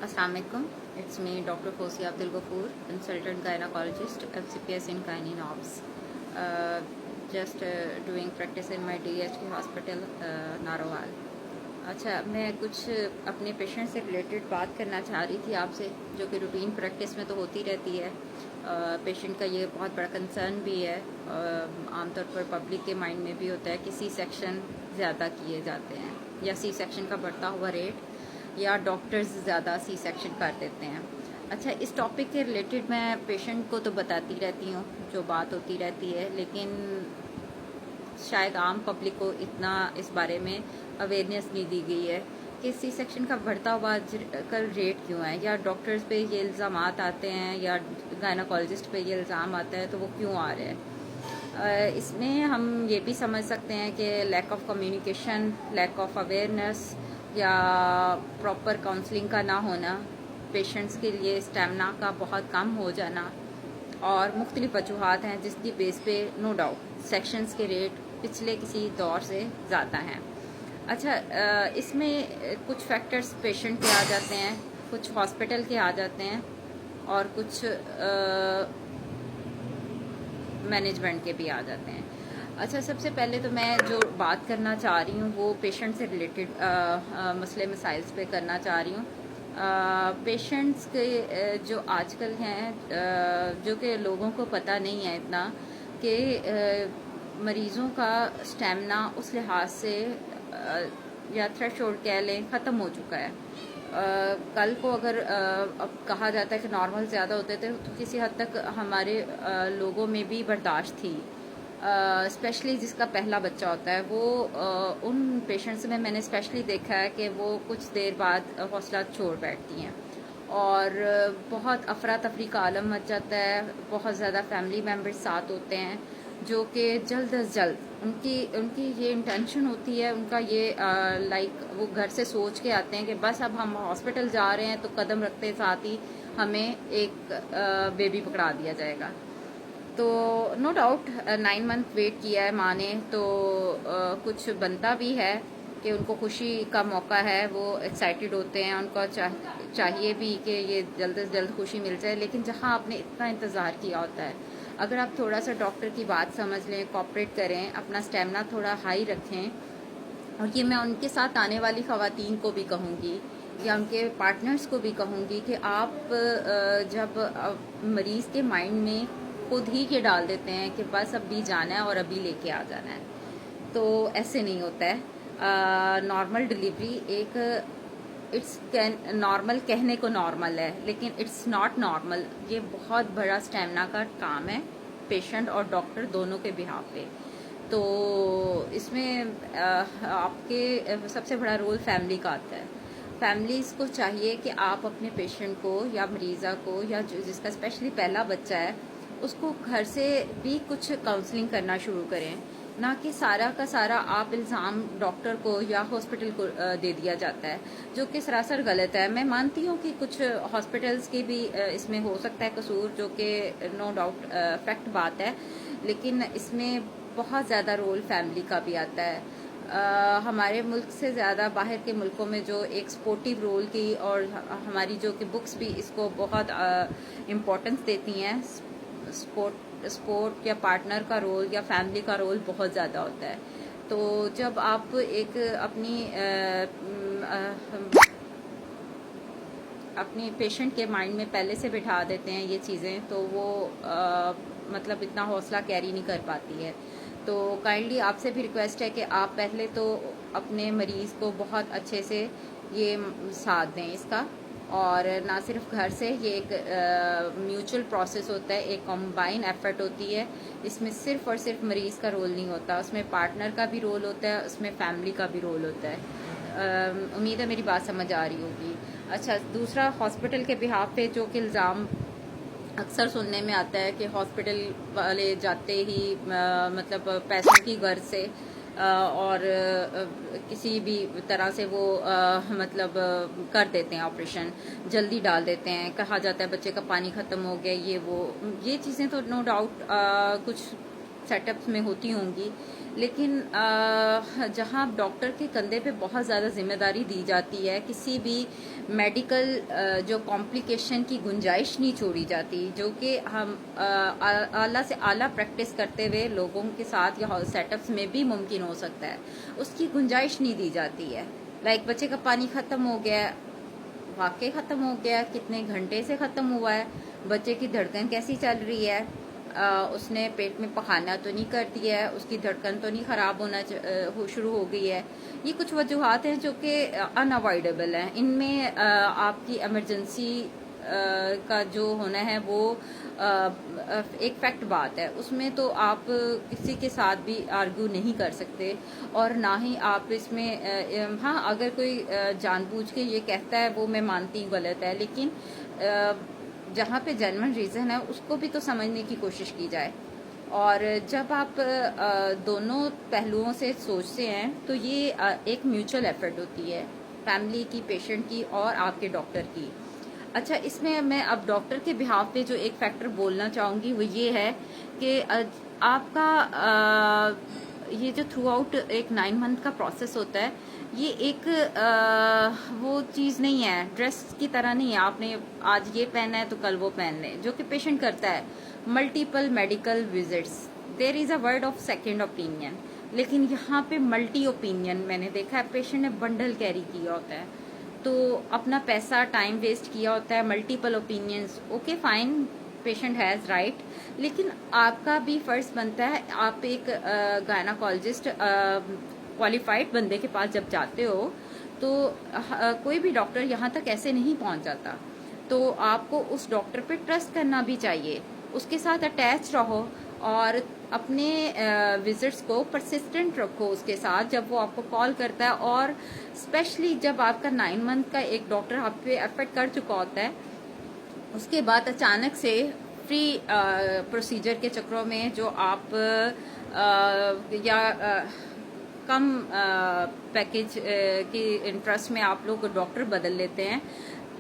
Assalamu alaikum. It's me, Dr. Fosia Abdul Ghafoor, consultant gynecologist, FCPS in Gynae Knobs. Just doing practice in my DHK hospital, Narowal. अच्छा, मैं कुछ अपने patient से related बात करना चाह रही थी आपसे, जो कि रूटीन प्रैक्टिस में तो होती रहती है. पेशेंट का ये बहुत बड़ा कंसर्न भी है. आमतौर पर पब्लिक के माइंड में भी होता है कि सी सेक्शन ज़्यादा किए जाते हैं या सी सेक्शन का बढ़ता हुआ रेट या डॉक्टर्स ज़्यादा सी सेक्शन कर देते हैं. अच्छा, इस टॉपिक के रिलेटेड मैं पेशेंट को तो बताती रहती हूँ, जो बात होती रहती है, लेकिन शायद आम पब्लिक को इतना इस बारे में अवेयरनेस नहीं दी गई है कि सी सेक्शन का बढ़ता हुआ कल रेट क्यों है, या डॉक्टर्स पे ये इल्ज़ाम आते हैं या गायनोकोलॉजिस्ट पे ये इल्ज़ाम आता है, तो वो क्यों आ रहे हैं. इसमें हम ये भी समझ सकते हैं कि lack of communication, lack of awareness या प्रॉपर काउंसलिंग का ना होना, पेशेंट्स के लिए स्टेमिना का बहुत कम हो जाना, और मुख्तलिफ वजूहात हैं जिसकी बेस पे नो डाउट सेक्शंस के रेट पिछले किसी दौर से ज़्यादा हैं. अच्छा, इसमें कुछ फैक्टर्स पेशेंट के आ जाते हैं, कुछ हॉस्पिटल के आ जाते हैं, और कुछ मैनेजमेंट के भी आ जाते हैं. अच्छा, सबसे पहले तो मैं जो बात करना चाह रही हूँ वो पेशेंट से रिलेटेड मसले मसाइल्स पे करना चाह रही हूँ. पेशेंट्स के जो आजकल हैं, जो कि लोगों को पता नहीं है इतना कि मरीज़ों का स्टेमिना उस लिहाज से या थ्रेशोल्ड कह लें ख़त्म हो चुका है. कल को अगर अब कहा जाता है कि नॉर्मल ज़्यादा होते थे तो किसी हद तक हमारे लोगों में भी बर्दाश्त थी. स्पेशली जिसका पहला बच्चा होता है वो उन पेशेंट्स में मैंने स्पेशली देखा है कि वो कुछ देर बाद हौसला छोड़ बैठती हैं और बहुत अफरा तफरी का आलम मच जाता है. बहुत ज़्यादा फैमिली मेम्बर्स साथ होते हैं जो कि जल्द अज जल्द उनकी ये इंटेंशन होती है, उनका ये लाइक वो घर से सोच के आते हैं कि बस अब हम हॉस्पिटल जा रहे हैं तो कदम रखते साथ ही हमें एक बेबी पकड़ा दिया जाएगा. तो नो डाउट 9 मंथ वेट किया है माँ ने, तो कुछ बनता भी है कि उनको खुशी का मौका है, वो एक्साइटेड होते हैं, उनको चाहिए भी कि ये जल्द से जल्द खुशी मिल जाए. लेकिन जहाँ आपने इतना इंतज़ार किया होता है, अगर आप थोड़ा सा डॉक्टर की बात समझ लें, कोऑपरेट करें, अपना स्टेमिना थोड़ा हाई रखें, और ये मैं उनके साथ आने वाली ख़वातीन को भी कहूँगी या उनके पार्टनर्स को भी कहूँगी कि आप जब मरीज़ के माइंड में खुद ही ये डाल देते हैं कि बस अभी जाना है और अभी लेके आ जाना है, तो ऐसे नहीं होता है. नॉर्मल डिलीवरी एक इट्स नॉर्मल कहने को नॉर्मल है, लेकिन इट्स नॉट नॉर्मल. ये बहुत बड़ा स्टेमिना का काम है पेशेंट और डॉक्टर दोनों के बिहाफ पे. तो इसमें आपके सबसे बड़ा रोल फैमिली का आता है. फैमिलीज़ को चाहिए कि आप अपने पेशेंट को या मरीज़ा को या जिसका स्पेशली पहला बच्चा है उसको घर से भी कुछ काउंसलिंग करना शुरू करें, ना कि सारा का सारा आप इल्ज़ाम डॉक्टर को या हॉस्पिटल को दे दिया जाता है, जो कि सरासर गलत है. मैं मानती हूँ कि कुछ हॉस्पिटल्स की भी इसमें हो सकता है कसूर, जो कि नो डाउट फैक्ट बात है, लेकिन इसमें बहुत ज़्यादा रोल फैमिली का भी आता है. हमारे मुल्क से ज़्यादा बाहर के मुल्कों में जो एक स्पोर्टिव रोल की, और हमारी जो कि बुक्स भी इसको बहुत इम्पोर्टेंस देती हैं, स्पोर्ट या पार्टनर का रोल या फैमिली का रोल बहुत ज़्यादा होता है. तो जब आप एक अपनी पेशेंट के माइंड में पहले से बिठा देते हैं ये चीज़ें, तो वो मतलब इतना हौसला कैरी नहीं कर पाती है. तो काइंडली आपसे भी रिक्वेस्ट है कि आप पहले तो अपने मरीज़ को बहुत अच्छे से ये साथ दें इसका, और ना सिर्फ घर से, ये एक म्यूचुअल प्रोसेस होता है, एक कॉम्बाइन एफर्ट होती है. इसमें सिर्फ और सिर्फ मरीज़ का रोल नहीं होता, उसमें पार्टनर का भी रोल होता है, उसमें फैमिली का भी रोल होता है. उम्मीद है मेरी बात समझ आ रही होगी. अच्छा, दूसरा हॉस्पिटल के बिहाफ पे जो कि इल्ज़ाम अक्सर सुनने में आता है कि हॉस्पिटल वाले जाते ही मतलब पैसों की गर्ज से और किसी भी तरह से वो मतलब कर देते हैं ऑपरेशन, जल्दी डाल देते हैं. कहा जाता है बच्चे का पानी ख़त्म हो गया, ये चीज़ें तो नो डाउट कुछ सेट अप्स में होती होंगी, लेकिन जहाँ डॉक्टर के कंधे पे बहुत ज़्यादा जिम्मेदारी दी जाती है, किसी भी मेडिकल जो कॉम्प्लिकेशन की गुंजाइश नहीं छोड़ी जाती, जो कि हम आला से आला प्रैक्टिस करते हुए लोगों के साथ या सेटअप्स में भी मुमकिन हो सकता है, उसकी गुंजाइश नहीं दी जाती है। लाइक बच्चे का पानी ख़त्म हो गया, वाकई ख़त्म हो गया, कितने घंटे से ख़त्म हुआ है, बच्चे की धड़कन कैसी चल रही है, उसने पेट में पखाना तो नहीं कर दिया है, उसकी धड़कन तो नहीं ख़राब होना शुरू हो गई है। ये कुछ वजूहात हैं जो कि अनअवॉइडेबल हैं। इनमें आपकी इमरजेंसी का जो होना है वो एक फैक्ट बात है, उसमें तो आप किसी के साथ भी आर्ग्यू नहीं कर सकते, और ना ही आप इसमें हाँ, अगर कोई जानबूझ के ये कहता है वो मैं मानती हूँ गलत है, लेकिन जहाँ पे जेन्युइन रीज़न है उसको भी तो समझने की कोशिश की जाए। और जब आप दोनों पहलुओं से सोचते हैं तो ये एक म्यूचुअल एफर्ट होती है, फैमिली की, पेशेंट की और आपके डॉक्टर की। अच्छा, इसमें मैं अब डॉक्टर के बिहाफ पे जो एक फैक्टर बोलना चाहूँगी वो ये है कि आपका ये जो थ्रू आउट एक 9 मंथ का प्रोसेस होता है, ये एक वो चीज़ नहीं है, ड्रेस की तरह नहीं है आपने आज ये पहना है तो कल वो पहन लें, जो कि पेशेंट करता है। Multiple medical visits, there is a word of second opinion, लेकिन यहाँ पे मल्टी ओपिनियन मैंने देखा है। पेशेंट ने बंडल कैरी किया होता है, तो अपना पैसा टाइम वेस्ट किया होता है, multiple opinions, okay fine, patient has right, लेकिन आपका भी फ़र्ज़ बनता है, आप एक गायनाकोलॉजिस्ट क्वालिफाइड बंदे के पास जब जाते हो तो कोई भी डॉक्टर यहाँ तक ऐसे नहीं पहुँच जाता, तो आपको उस डॉक्टर पे ट्रस्ट करना भी चाहिए, उसके साथ अटैच रहो और अपने विजिट्स को परसिस्टेंट रखो उसके साथ जब वो आपको कॉल करता है। और स्पेशली जब आपका 9 मंथ का एक डॉक्टर आप पे एफर्ट कर चुका होता है, उसके बाद अचानक से फ्री प्रोसीजर के चक्रों में जो आप कम पैकेज की इंटरेस्ट में आप लोग डॉक्टर बदल लेते हैं,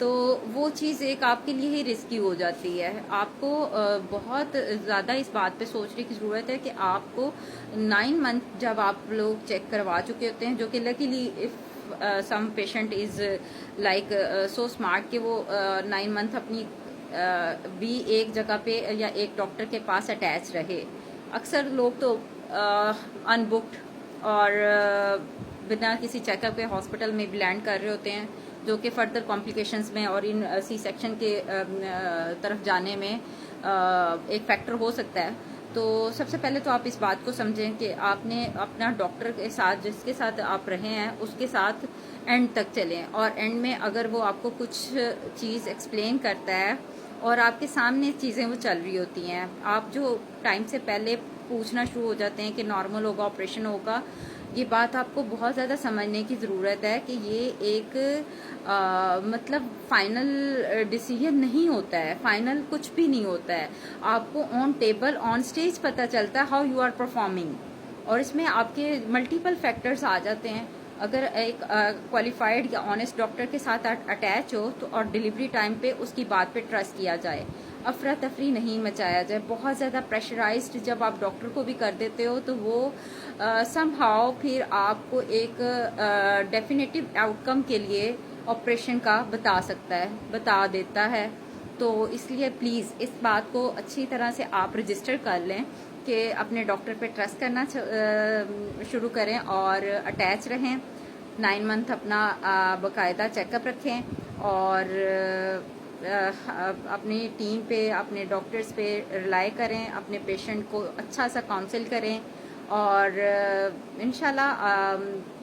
तो वो चीज़ एक आपके लिए ही रिस्की हो जाती है। आपको बहुत ज़्यादा इस बात पे सोचने की ज़रूरत है कि आपको 9 मंथ जब आप लोग चेक करवा चुके होते हैं, जो कि luckily if some patient is like so smart कि वो 9 मंथ अपनी भी एक जगह पे या एक डॉक्टर के पास अटैच रहे। अक्सर लोग तो अनबुक्ड और बिना किसी चेकअप के हॉस्पिटल में भी लैंड कर रहे होते हैं, जो कि फर्दर कॉम्प्लिकेशंस में और इन सी सेक्शन के तरफ जाने में एक फैक्टर हो सकता है। तो सबसे पहले तो आप इस बात को समझें कि आपने अपना डॉक्टर के साथ, जिसके साथ आप रहे हैं, उसके साथ एंड तक चलें, और एंड में अगर वो आपको कुछ चीज़ एक्सप्लेन करता है और आपके सामने चीज़ें वो चल रही होती हैं, आप जो टाइम से पहले पूछना शुरू हो जाते हैं कि नॉर्मल होगा, ऑपरेशन होगा, ये बात आपको बहुत ज़्यादा समझने की ज़रूरत है कि ये एक मतलब फाइनल डिसीजन नहीं होता है, फाइनल कुछ भी नहीं होता है। आपको ऑन टेबल, ऑन स्टेज पता चलता है हाउ यू आर परफॉर्मिंग, और इसमें आपके मल्टीपल फैक्टर्स आ जाते हैं। अगर एक क्वालिफाइड या ऑनेस्ट डॉक्टर के साथ अटैच हो तो और डिलीवरी टाइम पे उसकी बात पे ट्रस्ट किया जाए, अफरा तफरी नहीं मचाया जाए। बहुत ज़्यादा प्रेशराइज्ड जब आप डॉक्टर को भी कर देते हो तो वो समहाउ फिर आपको एक डेफिनेटिव आउटकम के लिए ऑपरेशन का बता देता है। तो इसलिए प्लीज़ इस बात को अच्छी तरह से आप रजिस्टर कर लें कि अपने डॉक्टर पे ट्रस्ट करना शुरू करें और अटैच रहें। 9 मंथ अपना बाकायदा चेकअप रखें और अपनी टीम पे, अपने डॉक्टर्स पे रिलाई करें, अपने पेशेंट को अच्छा सा काउंसिल करें और इंशाल्लाह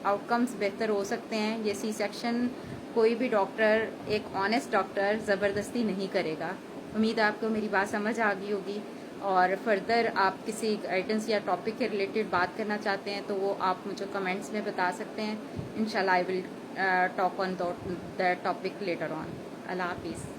आउटकम्स बेहतर हो सकते हैं। ये सी सेक्शन कोई भी डॉक्टर, एक ऑनेस्ट डॉक्टर ज़बरदस्ती नहीं करेगा। उम्मीद है आपको मेरी बात समझ आ गई होगी, और फर्दर आप किसी गाइडेंस या टॉपिक के रिलेटेड बात करना चाहते हैं तो वो आप मुझे कमेंट्स में बता सकते हैं। इंशाल्लाह I will talk on that topic later on. अल्लाह हाफिज़।